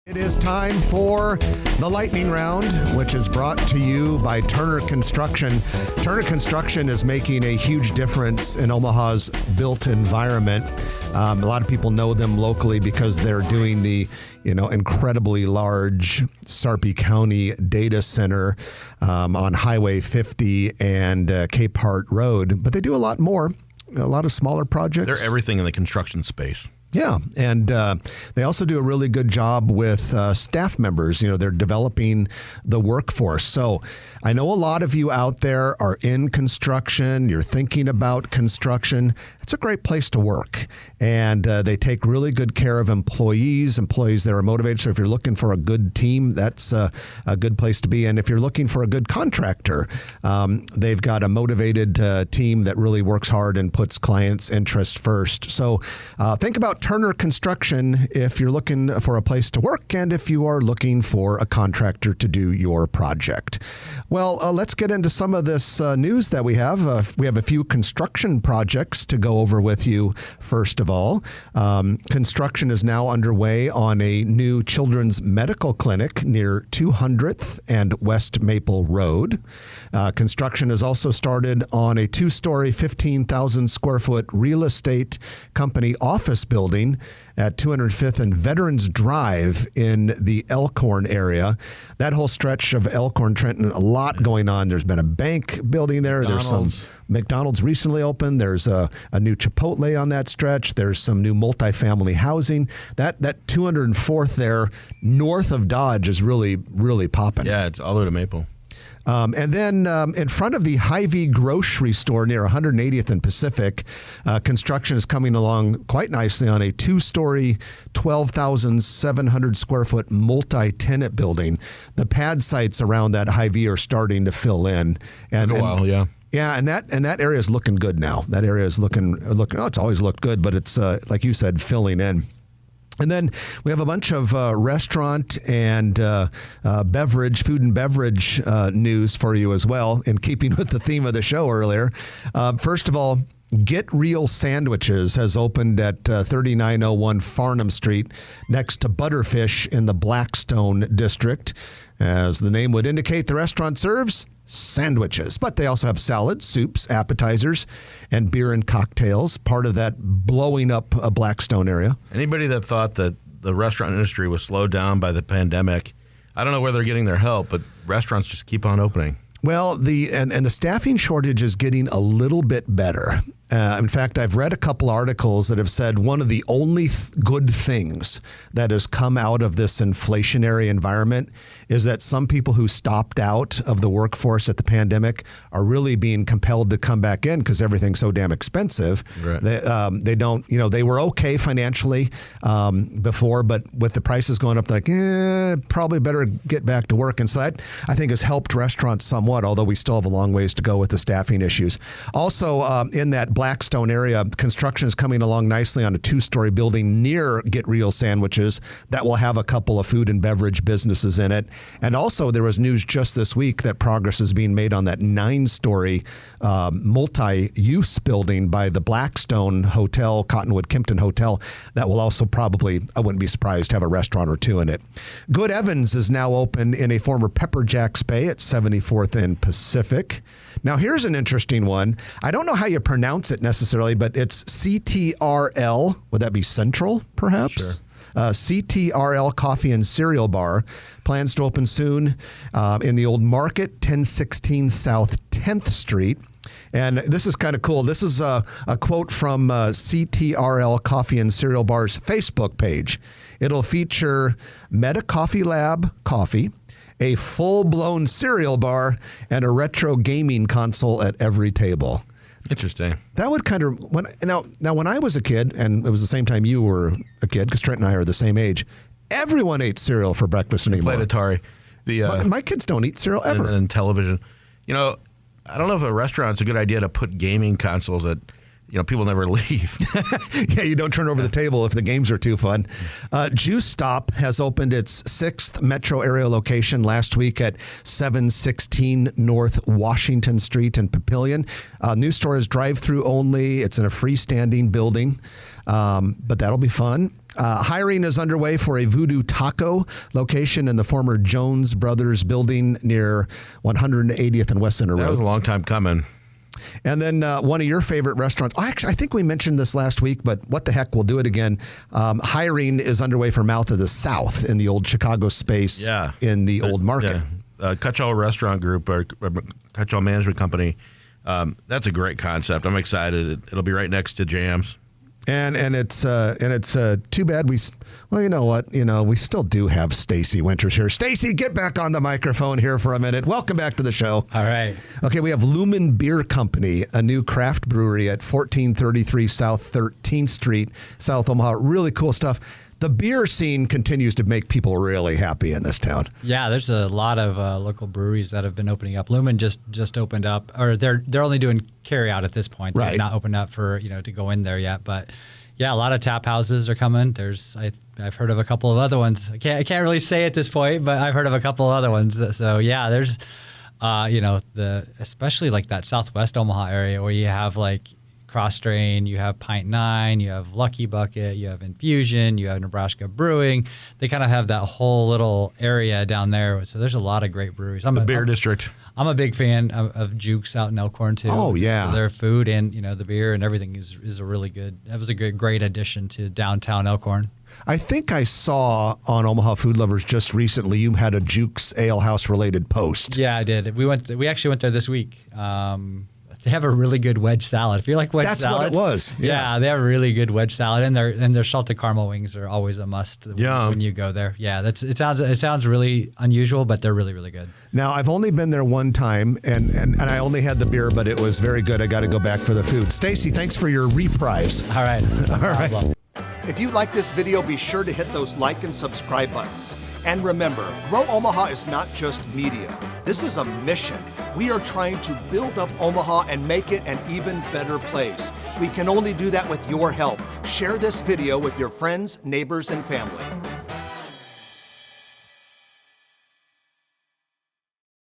It is time for the lightning round, which is brought to you by Turner Construction. Turner Construction is making a huge difference in Omaha's built environment. A lot of people know them locally because they're doing the, incredibly large Sarpy County data center on Highway 50 and Capehart Road. But they do a lot more, a lot of smaller projects. They're everything in the construction space. Yeah, and they also do a really good job with staff members. They're developing the workforce. So I know a lot of you out there are in construction. You're thinking about construction. It's a great place to work, and they take really good care of employees that are motivated. So if you're looking for a good team, that's a good place to be. And if you're looking for a good contractor, they've got a motivated team that really works hard and puts clients' interest first. So think about Turner Construction if you're looking for a place to work and if you are looking for a contractor to do your project. Well, let's get into some of this news that we have. We have a few construction projects to go over with you. First of all, construction is now underway on a new children's medical clinic near 200th and West Maple Road. Construction has also started on a two-story, 15,000 square foot real estate company office building at 205th and Veterans Drive in the Elkhorn area. That whole stretch of Elkhorn, Trenton, a lot going on. There's been a bank building there. There's some McDonald's recently opened. There's a new Chipotle on that stretch. There's some new multifamily housing. That 204th there north of Dodge is really, really popping. Yeah, it's all the way to Maple. And then in front of the Hy-Vee grocery store near 180th and Pacific, construction is coming along quite nicely on a two-story, 12,700 square foot multi-tenant building. The pad sites around that Hy-Vee are starting to fill in. And a while, yeah. Yeah, and that area is looking good now. That area is looking. It's always looked good, but it's like you said, filling in. And then we have a bunch of restaurant and food and beverage news for you as well, in keeping with the theme of the show earlier. First of all, Get Real Sandwiches has opened at 3901 Farnham Street next to Butterfish in the Blackstone district. As the name would indicate, the restaurant serves sandwiches, but they also have salads, soups, appetizers, and beer and cocktails, part of that blowing up a Blackstone area. Anybody that thought that the restaurant industry was slowed down by the pandemic, I don't know where they're getting their help, but restaurants just keep on opening. Well, the staffing shortage is getting a little bit better. In fact, I've read a couple articles that have said one of the only good things that has come out of this inflationary environment is that some people who stopped out of the workforce at the pandemic are really being compelled to come back in because everything's so damn expensive. Right. They don't, they were okay financially before, but with the prices going up, they're like, probably better get back to work. And so that, I think, has helped restaurants somewhat, although we still have a long ways to go with the staffing issues. Also, in that Blackstone area, construction is coming along nicely on a two-story building near Get Real Sandwiches that will have a couple of food and beverage businesses in it. And also, there was news just this week that progress is being made on that 9-story multi-use building by the Blackstone Hotel, Cottonwood Kimpton Hotel, that will also probably, I wouldn't be surprised, have a restaurant or two in it. Good Evans is now open in a former Pepper Jack's Bay at 74th and Pacific. Now, here's an interesting one. I don't know how you pronounce it necessarily, but it's CTRL. Would that be Central, perhaps? Sure. CTRL Coffee and Cereal Bar plans to open soon in the Old Market, 1016 South 10th Street. And this is kind of cool. This is a quote from CTRL Coffee and Cereal Bar's Facebook page. It'll feature Meta Coffee Lab coffee, a full-blown cereal bar, and a retro gaming console at every table. Interesting. That would kind of now when I was a kid, and it was the same time you were a kid, because Trent and I are the same age. Everyone ate cereal for breakfast anymore. Played Atari. My kids don't eat cereal ever. And television. I don't know if a restaurant's a good idea to put gaming consoles at. People never leave. Yeah, you don't turn over the table if the games are too fun. Juice Stop has opened its 6th metro area location last week at 716 North Washington Street in Papillion. New store is drive-through only. It's in a freestanding building, but that'll be fun. Hiring is underway for a Voodoo Taco location in the former Jones Brothers building near 180th and West Center Road. That was a long time coming. And then one of your favorite restaurants, actually, I think we mentioned this last week, but what the heck, we'll do it again. Hiring is underway for Mouth of the South in the old Chicago space in the old market. Yeah. Cutchall Restaurant Group or Cutchall Management Company. That's a great concept. I'm excited. It'll be right next to Jams. And it's too bad you know what? We still do have Stacy Winters here. Stacy, get back on the microphone here for a minute. Welcome back to the show. All right. Okay, we have Lumen Beer Company, a new craft brewery at 1433 South 13th Street, South Omaha. Really cool stuff. The beer scene continues to make people really happy in this town. Yeah, there's a lot of local breweries that have been opening up. Lumen just opened up, or they're only doing carry out at this point. They've not opened up for to go in there yet. But yeah, a lot of tap houses are coming. I've heard of a couple of other ones. I can't really say at this point, but I've heard of a couple of other ones. So yeah, there's especially like that Southwest Omaha area where you have like Cross Drain, you have Pint 9, you have Lucky Bucket, you have Infusion, you have Nebraska Brewing. They kind of have that whole little area down there. So there's a lot of great breweries. The beer district. I'm a big fan of Jukes out in Elkhorn too. Oh yeah, their food and the beer and everything is a really good. That was a great addition to downtown Elkhorn. I think I saw on Omaha Food Lovers just recently you had a Jukes Ale House related post. Yeah, I did. We actually went there this week. They have a really good wedge salad. If you like wedge salad, that's what it was. Yeah, they have a really good wedge salad, and their salted caramel wings are always a must when you go there. Yeah, it sounds really unusual, but they're really, really good. Now I've only been there one time, and I only had the beer, but it was very good. I got to go back for the food. Stacy, thanks for your reprise. All right, all right. If you like this video, be sure to hit those like and subscribe buttons. And remember, Grow Omaha is not just media. This is a mission. We are trying to build up Omaha and make it an even better place. We can only do that with your help. Share this video with your friends, neighbors, and family.